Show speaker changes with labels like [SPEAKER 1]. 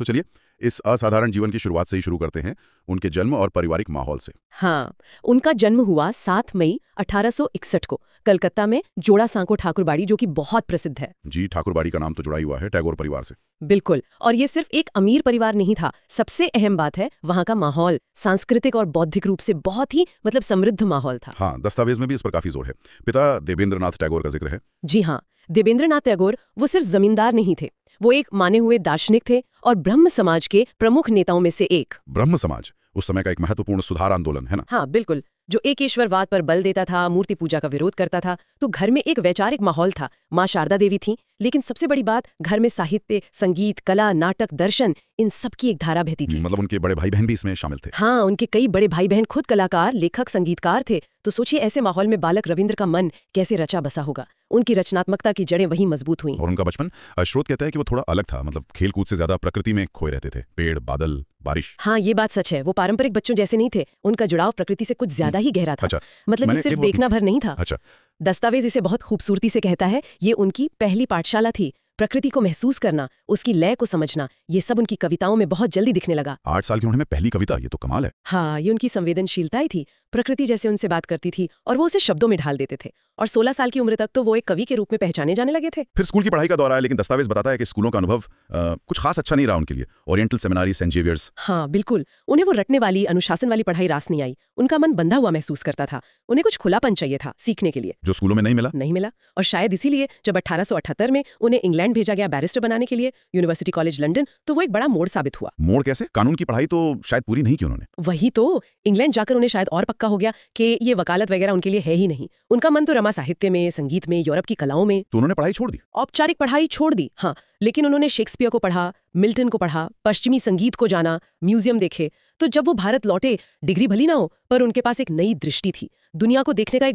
[SPEAKER 1] तो चलिए इस असाधारण जीवन की शुरुआत से ही शुरू करते हैं, उनके जन्म और पारिवारिक माहौल से।
[SPEAKER 2] हाँ, उनका जन्म हुआ 7 मई 1861 को कलकत्ता में जोड़ा सांको ठाकुरबाड़ी, जो कि बहुत प्रसिद्ध है।
[SPEAKER 1] जी, ठाकुरबाड़ी का नाम तो जुड़ा ही हुआ है टैगोर परिवार से।
[SPEAKER 2] बिल्कुल, और ये सिर्फ एक अमीर परिवार नहीं था। सबसे अहम बात है वहाँ का माहौल, सांस्कृतिक और बौद्धिक रूप से बहुत ही समृद्ध माहौल था।
[SPEAKER 1] हाँ, दस्तावेज में भी इस पर काफी जोर है। पिता देवेंद्रनाथ टैगोर का जिक्र है।
[SPEAKER 2] जी हाँ, देवेंद्रनाथ टैगोर वो सिर्फ जमींदार नहीं थे, वो एक माने हुए दार्शनिक थे और ब्रह्म समाज के प्रमुख नेताओं में से एक।
[SPEAKER 1] ब्रह्म समाज उस समय का एक महत्वपूर्ण सुधार आंदोलन है ना।
[SPEAKER 2] हाँ बिल्कुल, जो एकेश्वरवाद पर बल देता था, मूर्ति पूजा का विरोध करता था। तो घर में एक वैचारिक माहौल था। माँ शारदा देवी थी, लेकिन सबसे बड़ी बात, घर में साहित्य, संगीत, कला, नाटक, दर्शन, इन सब की एक धारा बहती थी।
[SPEAKER 1] मतलब उनके बड़े भाई बहन भी इसमें शामिल थे।
[SPEAKER 2] हाँ, उनके कई बड़े भाई बहन खुद कलाकार, लेखक, संगीतकार थे। तो सोचिए ऐसे माहौल में बालक रविंद्र का मन कैसे रचा बसा होगा। उनकी रचनात्मकता की जड़ें वहीं मजबूत हुई।
[SPEAKER 1] और उनका बचपन, स्रोत कहता है कि वो थोड़ा अलग था, मतलब खेल कूद से ज्यादा प्रकृति में खोए रहते थे। पेड़, बादल, बारिश।
[SPEAKER 2] हाँ, ये बात सच है। वो पारंपरिक बच्चों जैसे नहीं थे। उनका जुड़ाव प्रकृति से कुछ ज्यादा ही गहरा था।
[SPEAKER 1] अच्छा,
[SPEAKER 2] मतलब ये सिर्फ देखना भर नहीं था।
[SPEAKER 1] अच्छा,
[SPEAKER 2] दस्तावेज इसे बहुत खूबसूरती से कहता है, ये उनकी पहली पाठशाला थी। प्रकृति को महसूस करना, उसकी लय को समझना, ये सब उनकी कविताओं में बहुत जल्दी दिखने लगा।
[SPEAKER 1] 8 साल की उम्र में पहली कविता, ये तो कमाल है।
[SPEAKER 2] हाँ, ये उनकी संवेदनशीलता ही थी। प्रकृति जैसे उनसे बात करती थी और वो उसे शब्दों में ढाल देते थे। और 16 साल की उम्र तक तो वो एक कवि के रूप में पहचाने जाने लगे थे।
[SPEAKER 1] फिर स्कूल की पढ़ाई का दौर आया, लेकिन दस्तावेज बताता है कि स्कूलों का अनुभव कुछ खास अच्छा नहीं रहा उनके लिए। Oriental Seminary, Saint Xavier's.
[SPEAKER 2] हाँ बिल्कुल, उन्हें वो रटने वाली, अनुशासन वाली पढ़ाई रास नहीं आई। उनका मन बंधा हुआ महसूस करता था। उन्हें कुछ खुलापन चाहिए था सीखने के लिए,
[SPEAKER 1] जो स्कूलों में नहीं मिला।
[SPEAKER 2] और शायद इसीलिए जब 1878 में उन्हें इंग्लैंड भेजा गया बैरिस्टर बनाने के लिए, यूनिवर्सिटी कॉलेज लंदन, तो वो एक बड़ा मोड़ साबित हुआ।
[SPEAKER 1] मोड़ कैसे? कानून की पढ़ाई तो शायद पूरी नहीं की उन्होंने।
[SPEAKER 2] वही तो, इंग्लैंड जाकर उन्हें शायद और पक्का हो गया कि ये वकालत वगैरह उनके लिए है ही नहीं। उनका मन तो रमा साहित्य में, संगीत में, यूरोप की कलाओं में।
[SPEAKER 1] तो उन्होंने पढ़ाई छोड़ दी।
[SPEAKER 2] औपचारिक पढ़ाई छोड़ दी, हाँ, लेकिन उन्होंने शेक्सपियर को पढ़ा, मिल्टन को पढ़ा, पश्चिमी संगीत को जाना, म्यूजियम देखे। तो जब वो भारत लौटे, डिग्री भली ना हो, पर उनके पास एक नई दृष्टि थी। दुनिया को देखने का एक